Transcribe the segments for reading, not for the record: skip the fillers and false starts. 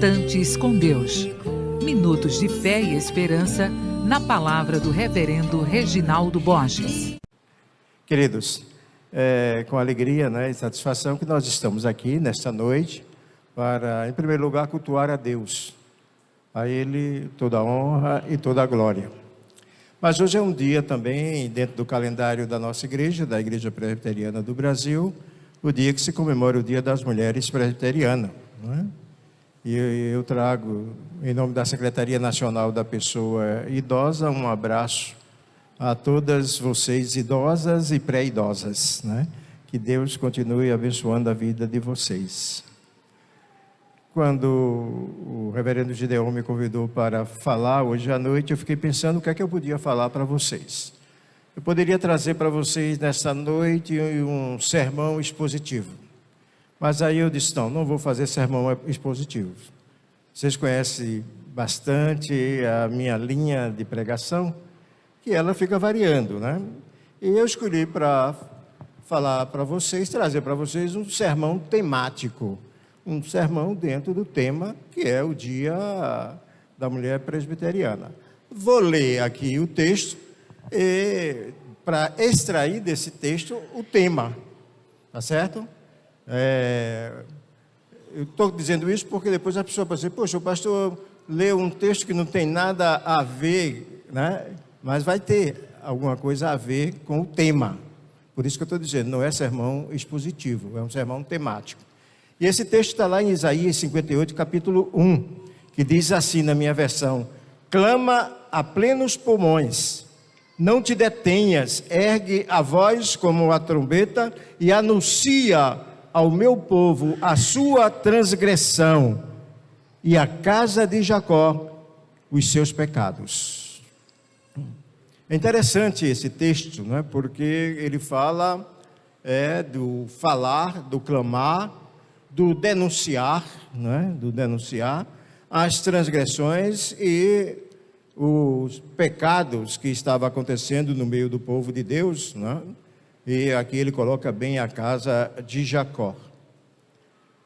Instantes com Deus. Minutos de fé e esperança na palavra do reverendo Reginaldo Borges. Queridos, com alegria, e satisfação que nós estamos aqui nesta noite para, em primeiro lugar, cultuar a Deus. A Ele toda a honra e toda a glória. Mas hoje é um dia também, dentro do calendário da nossa igreja, da Igreja Presbiteriana do Brasil, o dia que se comemora o Dia das Mulheres Presbiterianas. Não é? E eu trago, em nome da Secretaria Nacional da Pessoa Idosa, um abraço a todas vocês idosas e pré-idosas, né? Que Deus continue abençoando a vida de vocês. Quando o reverendo Gideon me convidou para falar hoje à noite, eu fiquei pensando o que é que eu podia falar para vocês. Eu poderia trazer para vocês nesta noite um sermão expositivo. Mas aí eu disse, não vou fazer sermão expositivo. Vocês conhecem bastante a minha linha de pregação, que ela fica variando, né? E eu escolhi para falar para vocês, trazer para vocês um sermão temático. Um sermão dentro do tema que é o Dia da Mulher Presbiteriana. Vou ler aqui o texto para extrair desse texto o tema, tá certo? Eu estou dizendo isso porque depois a pessoa pode dizer, poxa, o pastor leu um texto que não tem nada a ver, né? Mas vai ter alguma coisa a ver com o tema. Por isso que eu estou dizendo, não é sermão expositivo, é um sermão temático. E esse texto está lá em Isaías 58, capítulo 1, que diz assim na minha versão: clama a plenos pulmões, não te detenhas, ergue a voz como a trombeta e anuncia ao meu povo a sua transgressão e à casa de Jacó os seus pecados. É interessante esse texto, não é? Porque ele fala do falar, do clamar, do denunciar, não é? Do denunciar as transgressões e os pecados que estavam acontecendo no meio do povo de Deus, não é? E aqui ele coloca bem a casa de Jacó.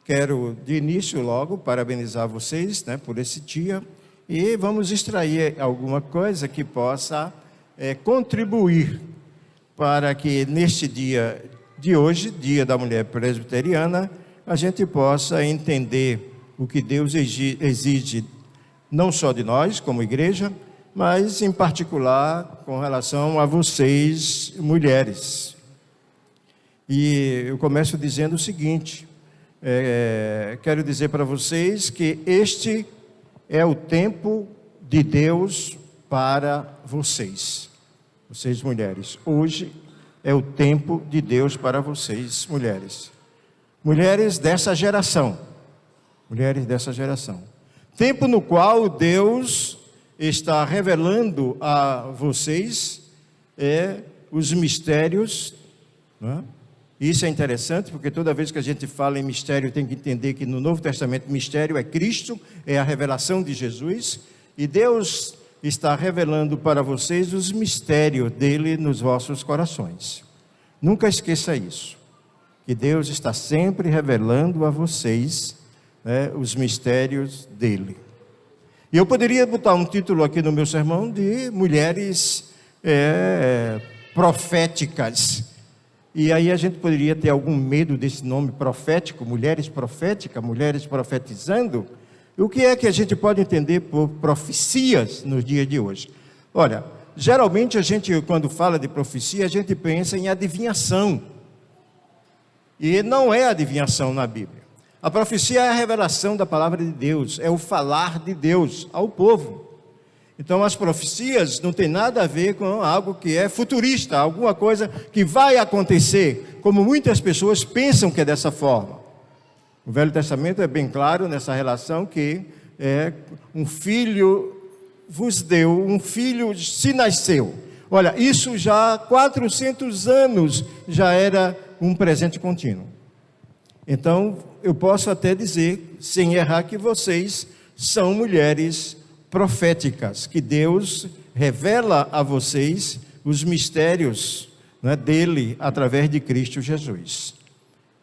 Quero de início logo parabenizar vocês, né, por esse dia, e vamos extrair alguma coisa que possa contribuir para que neste dia de hoje, Dia da Mulher Presbiteriana, a gente possa entender o que Deus exige não só de nós como igreja, mas em particular com relação a vocês mulheres. E eu começo dizendo o seguinte, quero dizer para vocês que este é o tempo de Deus para vocês mulheres. Hoje é o tempo de Deus para vocês mulheres. Mulheres dessa geração. Tempo no qual Deus está revelando a vocês os mistérios, né? Isso é interessante, porque toda vez que a gente fala em mistério, tem que entender que no Novo Testamento, mistério é Cristo, é a revelação de Jesus, e Deus está revelando para vocês os mistérios dele nos vossos corações. Nunca esqueça isso, que Deus está sempre revelando a vocês, né, os mistérios dele. E eu poderia botar um título aqui no meu sermão de mulheres proféticas. E aí a gente poderia ter algum medo desse nome profético, mulheres proféticas, mulheres profetizando. O que é que a gente pode entender por profecias nos dias de hoje? Olha, geralmente a gente, quando fala de profecia, a gente pensa em adivinhação. E não é adivinhação na Bíblia. A profecia é a revelação da palavra de Deus, é o falar de Deus ao povo. Então as profecias não tem nada a ver com algo que é futurista, alguma coisa que vai acontecer, como muitas pessoas pensam que é dessa forma. O Velho Testamento é bem claro nessa relação que um filho vos deu, um filho se nasceu. Olha, isso já há 400 anos já era um presente contínuo. Então eu posso até dizer, sem errar, que vocês são mulheres proféticas, que Deus revela a vocês os mistérios, né, dele através de Cristo Jesus.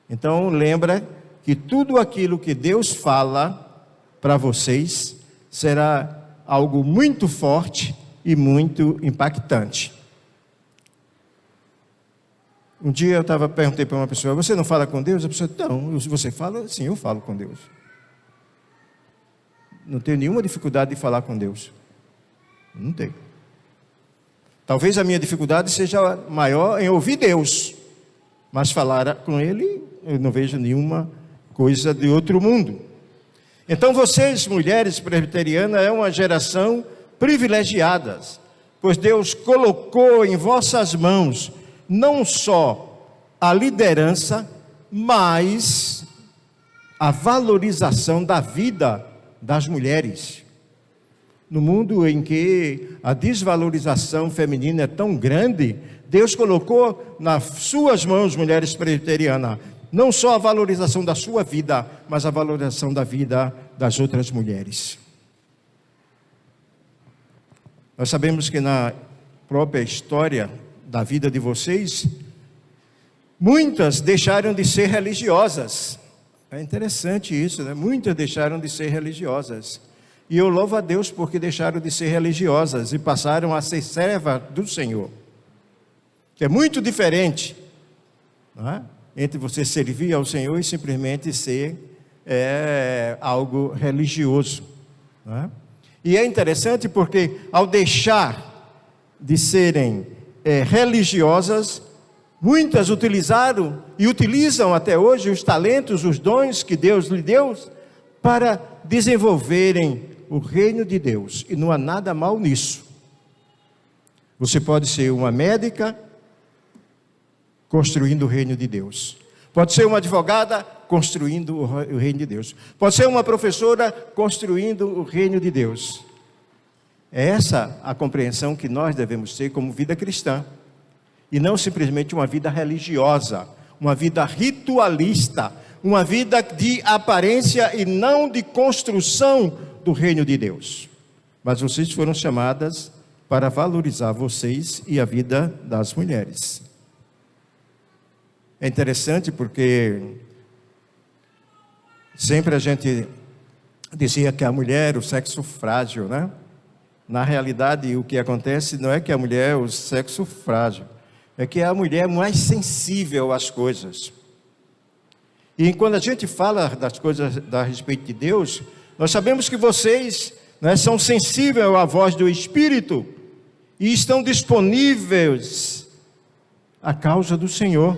Então lembra que tudo aquilo que Deus fala para vocês será algo muito forte e muito impactante. Um dia eu perguntei para uma pessoa: você não fala com Deus? A pessoa: não. Você fala? Sim, eu falo com Deus. Não tenho nenhuma dificuldade de falar com Deus. Não tenho. Talvez a minha dificuldade seja maior em ouvir Deus, mas falar com Ele, eu não vejo nenhuma coisa de outro mundo. Então vocês, mulheres presbiterianas, é uma geração privilegiada, pois Deus colocou em vossas mãos não só a liderança, mas a valorização da vida das mulheres. No mundo em que a desvalorização feminina é tão grande, Deus colocou nas suas mãos, mulheres presbiterianas, não só a valorização da sua vida, mas a valorização da vida das outras mulheres. Nós sabemos que na própria história da vida de vocês, muitas deixaram de ser religiosas. É interessante isso, né? Muitas deixaram de ser religiosas. E eu louvo a Deus porque deixaram de ser religiosas e passaram a ser servas do Senhor. Que é muito diferente, não é? Entre você servir ao Senhor e simplesmente ser algo religioso, não é? E é interessante porque ao deixar de serem religiosas, muitas utilizaram e utilizam até hoje os talentos, os dons que Deus lhe deu para desenvolverem o reino de Deus. E não há nada mal nisso. Você pode ser uma médica construindo o reino de Deus. Pode ser uma advogada construindo o reino de Deus. Pode ser uma professora construindo o reino de Deus. É essa a compreensão que nós devemos ter como vida cristã. E não simplesmente uma vida religiosa, uma vida ritualista, uma vida de aparência e não de construção do reino de Deus. Mas vocês foram chamadas para valorizar vocês e a vida das mulheres. É interessante porque sempre a gente dizia que a mulher é o sexo frágil, né? Na realidade, o que acontece não é que a mulher é o sexo frágil, é que a mulher é mais sensível às coisas. E quando a gente fala das coisas a respeito de Deus, nós sabemos que vocês, né, são sensíveis à voz do Espírito e estão disponíveis à causa do Senhor.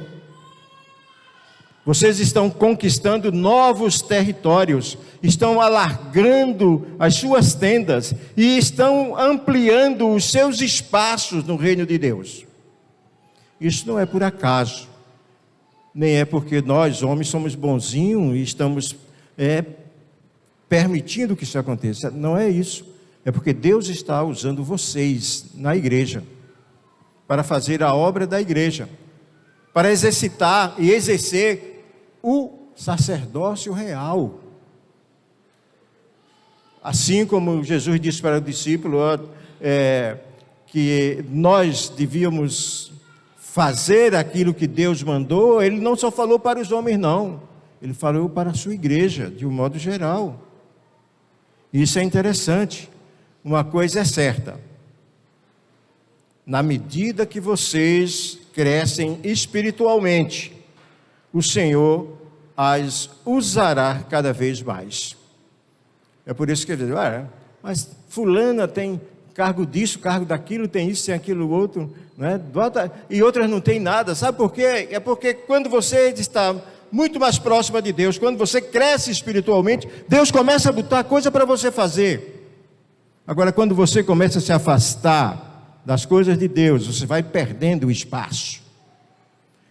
Vocês estão conquistando novos territórios, estão alargando as suas tendas e estão ampliando os seus espaços no reino de Deus. Isso não é por acaso, nem é porque nós, homens, somos bonzinhos e estamos permitindo que isso aconteça. Não é isso. É porque Deus está usando vocês na igreja para fazer a obra da igreja, para exercitar e exercer o sacerdócio real. Assim como Jesus disse para o discípulo que nós devíamos fazer aquilo que Deus mandou, ele não só falou para os homens, não. Ele falou para a sua igreja, de um modo geral. Isso é interessante. Uma coisa é certa: na medida que vocês crescem espiritualmente, o Senhor as usará cada vez mais. É por isso que ele diz: mas fulana tem cargo disso, cargo daquilo, tem isso, tem aquilo outro, né? E outras não tem nada. Sabe por quê? É porque quando você está muito mais próxima de Deus, quando você cresce espiritualmente, Deus começa a botar coisa para você fazer. Agora, quando você começa a se afastar das coisas de Deus, você vai perdendo o espaço.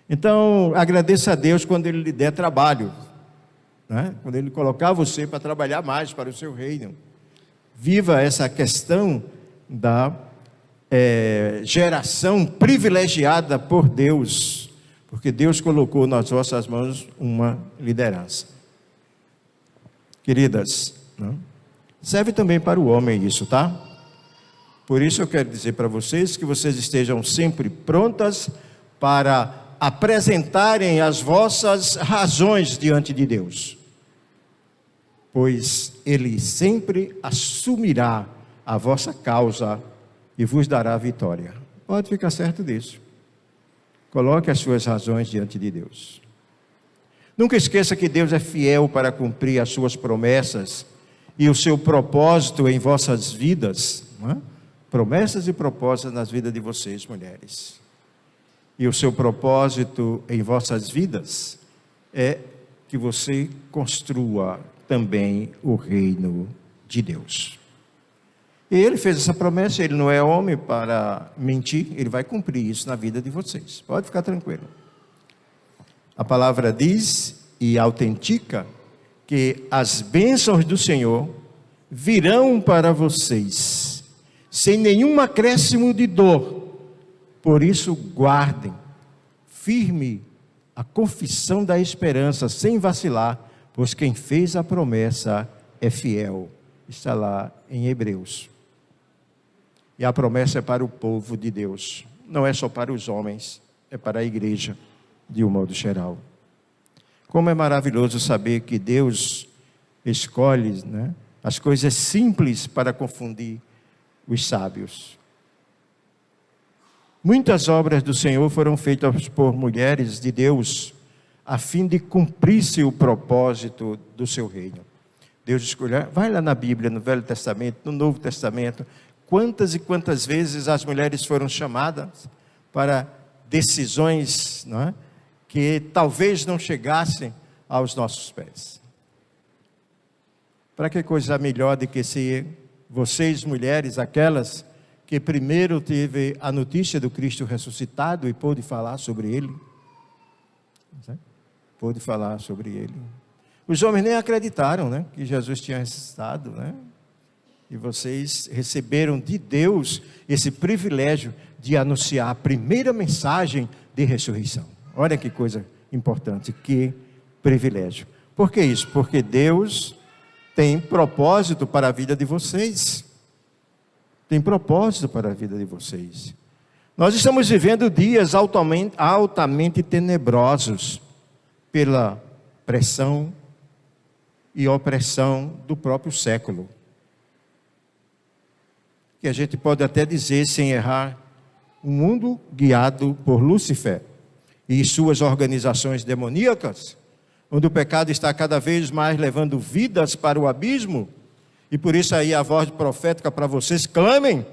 Então, agradeça a Deus quando Ele lhe der trabalho, né? Quando Ele colocar você para trabalhar mais para o seu reino. Viva essa questão da geração privilegiada por Deus, porque Deus colocou nas vossas mãos uma liderança. Queridas, né? Serve também para o homem isso, tá? Por isso eu quero dizer para vocês que vocês estejam sempre prontas para apresentarem as vossas razões diante de Deus. pois ele sempre assumirá a vossa causa e vos dará a vitória. Pode ficar certo disso. Coloque as suas razões diante de Deus. Nunca esqueça que Deus é fiel para cumprir as suas promessas e o seu propósito em vossas vidas, não é? Promessas e propósitos nas vidas de vocês, mulheres. E o seu propósito em vossas vidas é que você construa também o reino de Deus. E ele fez essa promessa, ele não é homem para mentir, ele vai cumprir isso na vida de vocês. Pode ficar tranquilo. A palavra diz e autentica que as bênçãos do Senhor virão para vocês, sem nenhum acréscimo de dor. Por isso, guardem firme a confissão da esperança, sem vacilar, pois quem fez a promessa é fiel. Está lá em Hebreus. E a promessa é para o povo de Deus. Não é só para os homens, é para a igreja, de um modo geral. Como é maravilhoso saber que Deus escolhe, né, as coisas simples para confundir os sábios. Muitas obras do Senhor foram feitas por mulheres de Deus, a fim de cumprir-se o propósito do seu reino. Deus escolheu, vai lá na Bíblia, no Velho Testamento, no Novo Testamento, quantas e quantas vezes as mulheres foram chamadas para decisões, não é, que talvez não chegassem aos nossos pés. Para que coisa melhor do que ser vocês, mulheres, aquelas que primeiro teve a notícia do Cristo ressuscitado e pôde falar sobre Ele? Pôde falar sobre Ele. Os homens nem acreditaram, né, que Jesus tinha ressuscitado, né? E vocês receberam de Deus esse privilégio de anunciar a primeira mensagem de ressurreição. Olha que coisa importante, que privilégio. Por que isso? Porque Deus tem propósito para a vida de vocês. Tem propósito para a vida de vocês. Nós estamos vivendo dias altamente tenebrosos pela pressão e opressão do próprio século. Que a gente pode até dizer, sem errar, um mundo guiado por Lúcifer e suas organizações demoníacas, onde o pecado está cada vez mais levando vidas para o abismo, e por isso aí a voz profética para vocês, clamem.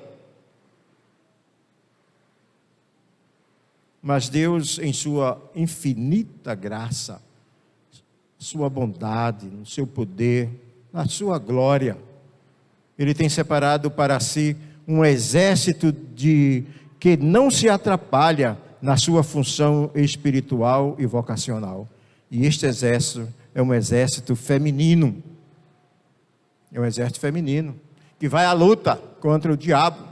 Mas Deus, em sua infinita graça, sua bondade, no seu poder, na sua glória, Ele tem separado para si um exército que não se atrapalha na sua função espiritual e vocacional. E este exército é um exército feminino. É um exército feminino que vai à luta contra o diabo,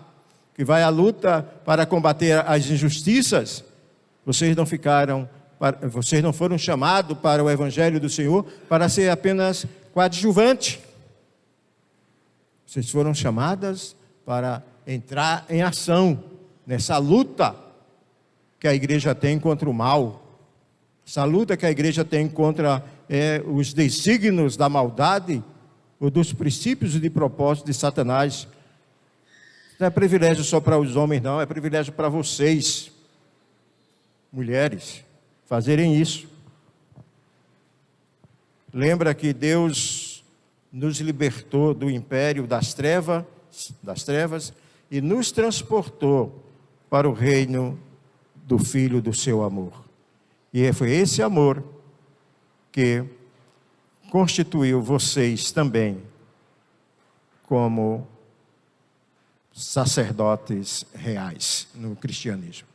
que vai à luta para combater as injustiças. Vocês não foram chamados para o Evangelho do Senhor para ser apenas coadjuvante. Vocês foram chamadas para entrar em ação nessa luta que a igreja tem contra o mal, essa luta que a igreja tem contra os desígnios da maldade ou dos princípios de propósito de Satanás. Não é privilégio só para os homens, não, é privilégio para vocês, mulheres, fazerem isso. Lembra que Deus nos libertou do império das trevas e nos transportou para o reino do Filho do seu amor. E foi esse amor que constituiu vocês também como sacerdotes reais no cristianismo.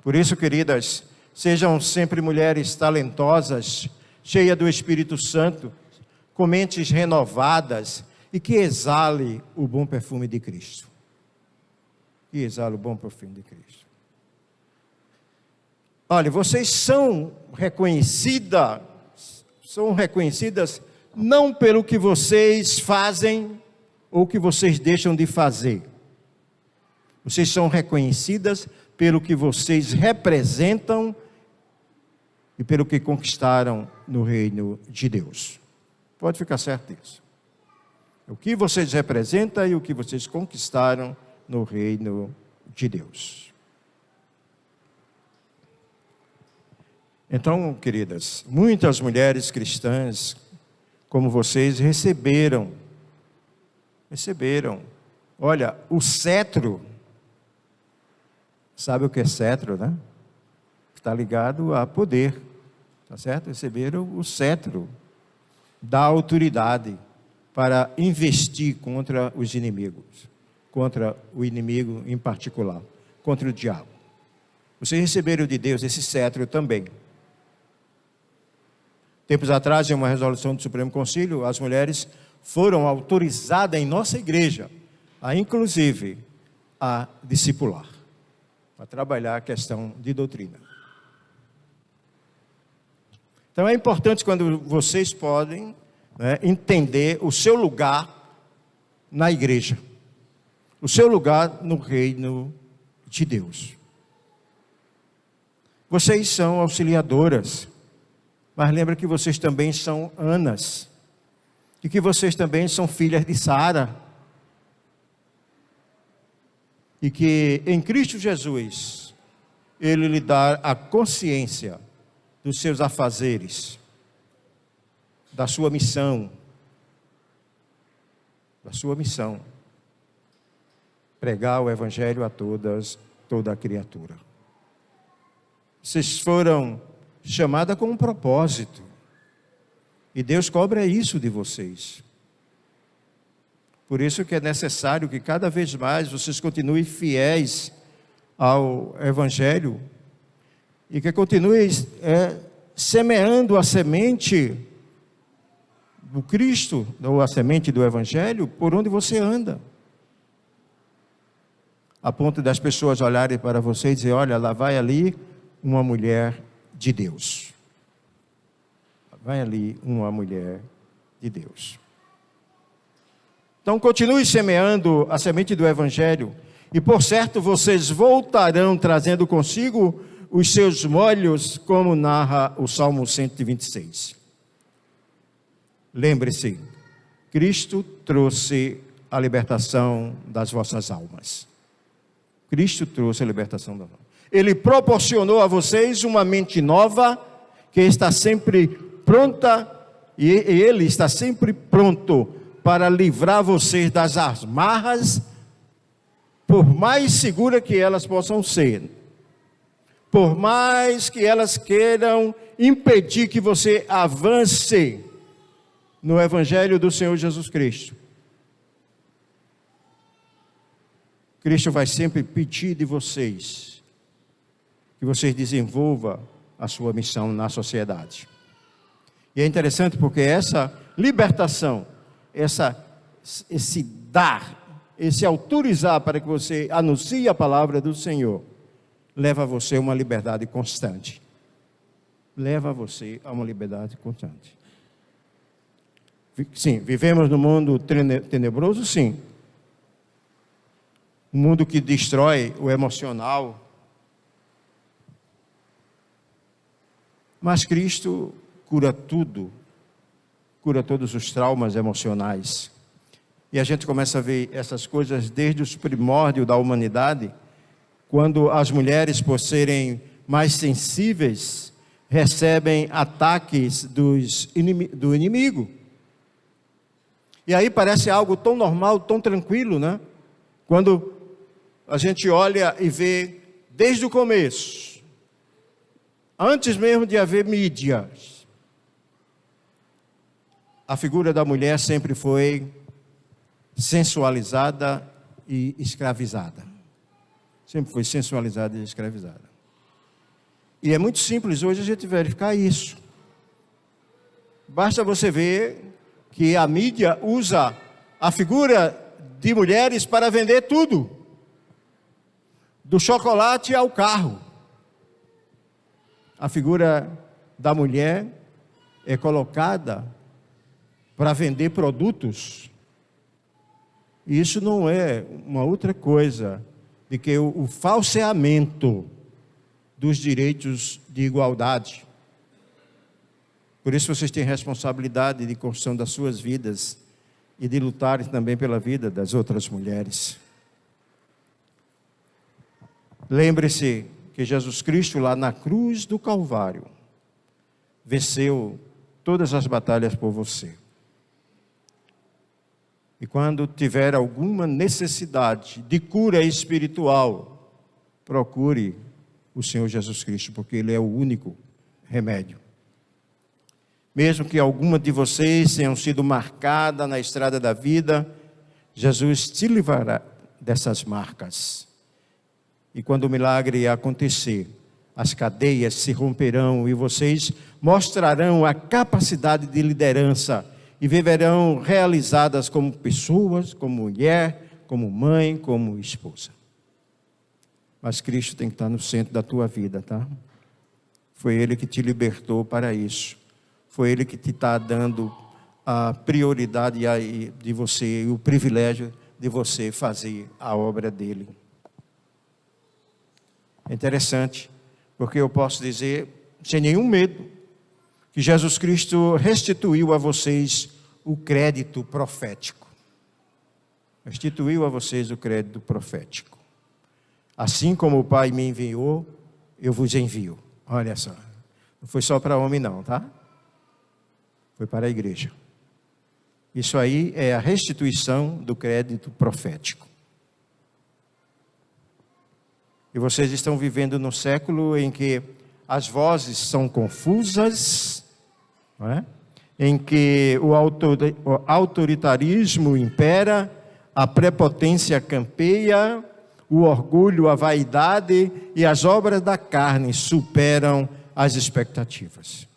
Por isso, queridas, sejam sempre mulheres talentosas, cheias do Espírito Santo, com mentes renovadas e que exale o bom perfume de Cristo. Que exale o bom perfume de Cristo. Olha, vocês são reconhecidas não pelo que vocês fazem ou que vocês deixam de fazer. Vocês são reconhecidas pelo que vocês representam e pelo que conquistaram no reino de Deus. Pode ficar certo disso. O que vocês representam e o que vocês conquistaram no reino de Deus. Então, queridas, muitas mulheres cristãs, como vocês, receberam. Olha, o cetro, sabe o que é cetro, né? Está ligado a poder, tá certo? Receberam o cetro da autoridade para investir contra os inimigos, contra o inimigo em particular, contra o diabo. Vocês receberam de Deus esse cetro também. Tempos atrás, em uma resolução do Supremo Conselho, as mulheres foram autorizadas em nossa igreja, inclusive, a discipular, a trabalhar a questão de doutrina. Então é importante quando vocês podem entender o seu lugar na igreja, o seu lugar no reino de Deus. Vocês são auxiliadoras, mas lembra que vocês também são Anas, e que vocês também são filhas de Sara, e que em Cristo Jesus, Ele lhe dá a consciência dos seus afazeres, da sua missão, pregar o Evangelho a toda a criatura. Vocês foram chamadas com um propósito, e Deus cobra isso de vocês. Por isso que é necessário que cada vez mais vocês continuem fiéis ao Evangelho, e que continuem semeando a semente do Cristo, ou a semente do Evangelho, por onde você anda. A ponto das pessoas olharem para você e dizer: olha, lá vai ali uma mulher de Deus. Vai ali uma mulher de Deus. Então continue semeando a semente do Evangelho, e por certo vocês voltarão trazendo consigo os seus molhos, como narra o Salmo 126. Lembre-se, Cristo trouxe a libertação das vossas almas. Cristo trouxe a libertação das almas. Ele proporcionou a vocês uma mente nova, que está sempre pronta, e Ele está sempre pronto para livrar vocês das amarras, por mais segura que elas possam ser, por mais que elas queiram impedir que você avance no Evangelho do Senhor Jesus Cristo. Cristo vai sempre pedir de vocês que vocês desenvolvam a sua missão na sociedade. E é interessante porque essa libertação, esse dar, esse autorizar para que você anuncie a palavra do Senhor, leva você a uma liberdade constante. Leva você a uma liberdade constante. Sim, vivemos num mundo tenebroso, sim. Um mundo que destrói o emocional. Mas Cristo cura tudo, cura todos os traumas emocionais. E a gente começa a ver essas coisas desde os primórdios da humanidade, quando as mulheres, por serem mais sensíveis, recebem ataques do inimigo. E aí parece algo tão normal, tão tranquilo, né? Quando a gente olha e vê desde o começo, antes mesmo de haver mídias, a figura da mulher sempre foi sensualizada e escravizada. Sempre foi sensualizada e escravizada. E é muito simples hoje a gente verificar isso. Basta você ver que a mídia usa a figura de mulheres para vender tudo, do chocolate ao carro. A figura da mulher é colocada para vender produtos. E isso não é uma outra coisa do que o falseamento dos direitos de igualdade. Por isso vocês têm responsabilidade de construção das suas vidas e de lutar também pela vida das outras mulheres. Lembre-se que Jesus Cristo, lá na cruz do Calvário, venceu todas as batalhas por você. E quando tiver alguma necessidade de cura espiritual, procure o Senhor Jesus Cristo, porque Ele é o único remédio. Mesmo que alguma de vocês tenham sido marcada na estrada da vida, Jesus te livrará dessas marcas. E quando o milagre acontecer, as cadeias se romperão e vocês mostrarão a capacidade de liderança e viverão realizadas como pessoas, como mulher, como mãe, como esposa. Mas Cristo tem que estar no centro da tua vida, tá? Foi Ele que te libertou para isso. Foi Ele que te está dando a prioridade de você e o privilégio de você fazer a obra dEle. É interessante, porque eu posso dizer, sem nenhum medo, que Jesus Cristo restituiu a vocês o crédito profético. Restituiu a vocês o crédito profético. Assim como o Pai me enviou, eu vos envio. Olha só, não foi só para homem não, tá? Foi para a igreja. Isso aí é a restituição do crédito profético. E vocês estão vivendo num século em que as vozes são confusas, não é? Em que o autoritarismo impera, a prepotência campeia, o orgulho, a vaidade e as obras da carne superam as expectativas.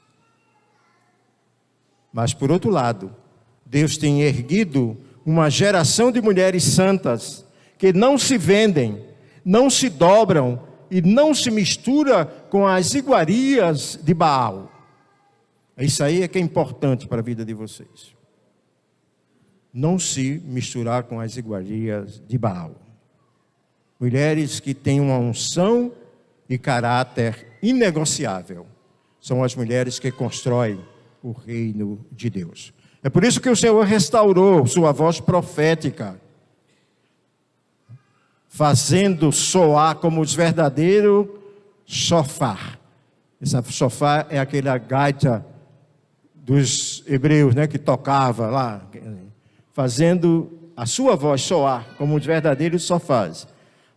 Mas, por outro lado, Deus tem erguido uma geração de mulheres santas que não se vendem, não se dobram e não se mistura com as iguarias de Baal. Isso aí é que é importante para a vida de vocês. Não se misturar com as iguarias de Baal. Mulheres que têm uma unção e caráter inegociável. São as mulheres que constroem o reino de Deus. É por isso que o Senhor restaurou sua voz profética, fazendo soar como os verdadeiros shofar. Essa shofar é aquela gaita dos hebreus, né, que tocava lá, fazendo a sua voz soar como os verdadeiros shofars,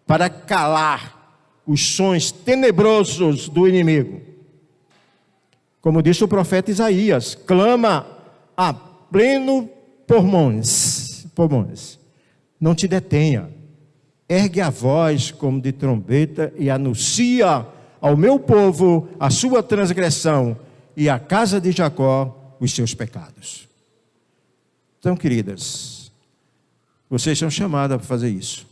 para calar os sons tenebrosos do inimigo. Como disse o profeta Isaías, clama a pleno pulmões, não te detenha, ergue a voz como de trombeta e anuncia ao meu povo a sua transgressão e à casa de Jacó os seus pecados. Então, queridas, vocês são chamadas para fazer isso.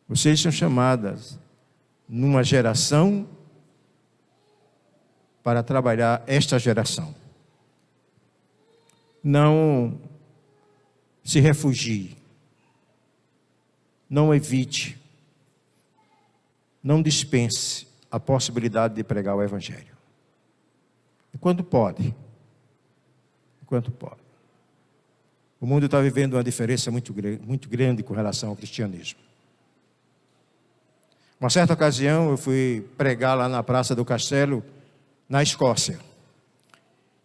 Vocês são chamadas numa geração para trabalhar esta geração. Não se refugie. Não evite. Não dispense a possibilidade de pregar o Evangelho. Enquanto pode. Enquanto pode. O mundo está vivendo uma diferença muito grande com relação ao cristianismo. Uma certa ocasião eu fui pregar lá na Praça do Castelo, na Escócia.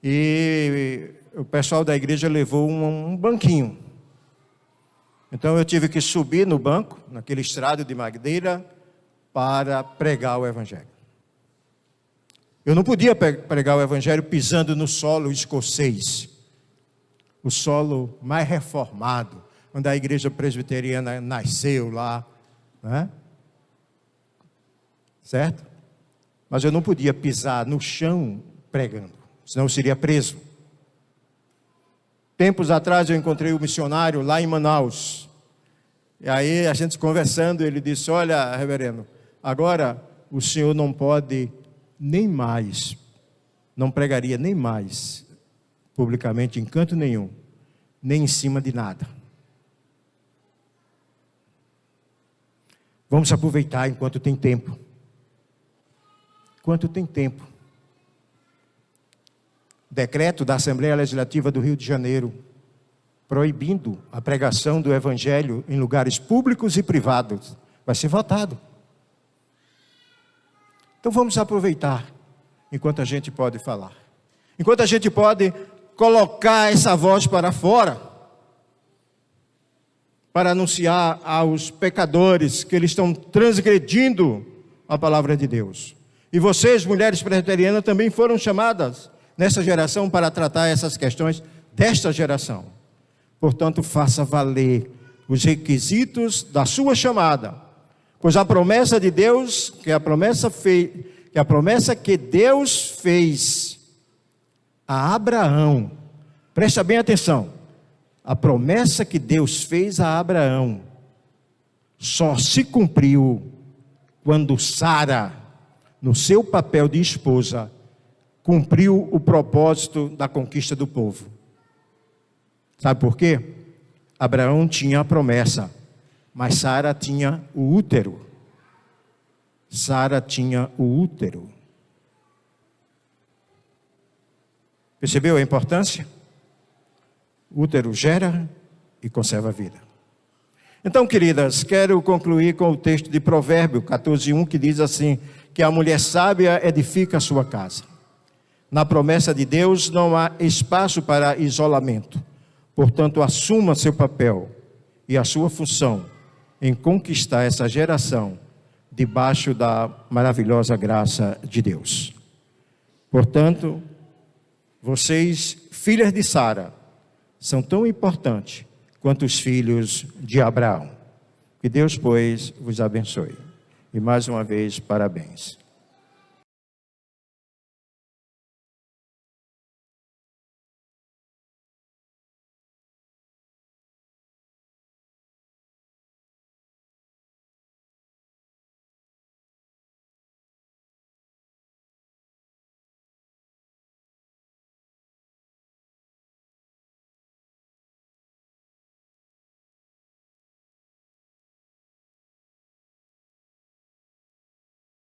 E o pessoal da igreja levou um banquinho. Então eu tive que subir no banco, naquele estrado de madeira, para pregar o Evangelho. Eu não podia pregar o Evangelho pisando no solo escocês, o solo mais reformado, onde a igreja presbiteriana nasceu lá, né? Certo? Mas eu não podia pisar no chão pregando, senão eu seria preso. Tempos atrás eu encontrei um missionário lá em Manaus. E aí a gente conversando, ele disse, olha, reverendo, agora o senhor não pode nem mais, não pregaria nem mais, publicamente em canto nenhum, nem em cima de nada. Vamos aproveitar enquanto tem tempo. Enquanto tem tempo. decreto da Assembleia Legislativa do Rio de Janeiro, proibindo a pregação do Evangelho em lugares públicos e privados. Vai ser votado. Então vamos aproveitar, enquanto a gente pode falar. Enquanto a gente pode colocar essa voz para fora, para anunciar aos pecadores que eles estão transgredindo a palavra de Deus. E vocês, mulheres presbiterianas, também foram chamadas nessa geração para tratar essas questões desta geração. Portanto, faça valer os requisitos da sua chamada, pois a promessa de Deus, que a promessa que Deus fez a Abraão, presta bem atenção, a promessa que Deus fez a Abraão só se cumpriu quando Sara, no seu papel de esposa, cumpriu o propósito da conquista do povo. Sabe por quê? Abraão tinha a promessa, mas Sara tinha o útero. Sara tinha o útero. Percebeu a importância? O útero gera e conserva a vida. Então, queridas, quero concluir com o texto de Provérbio 14:1, que diz assim, que a mulher sábia edifica a sua casa. Na promessa de Deus não há espaço para isolamento. Portanto, assuma seu papel e a sua função em conquistar essa geração debaixo da maravilhosa graça de Deus. Portanto, vocês, filhas de Sara, são tão importantes quanto os filhos de Abraão. Que Deus, pois, vos abençoe. E mais uma vez, parabéns.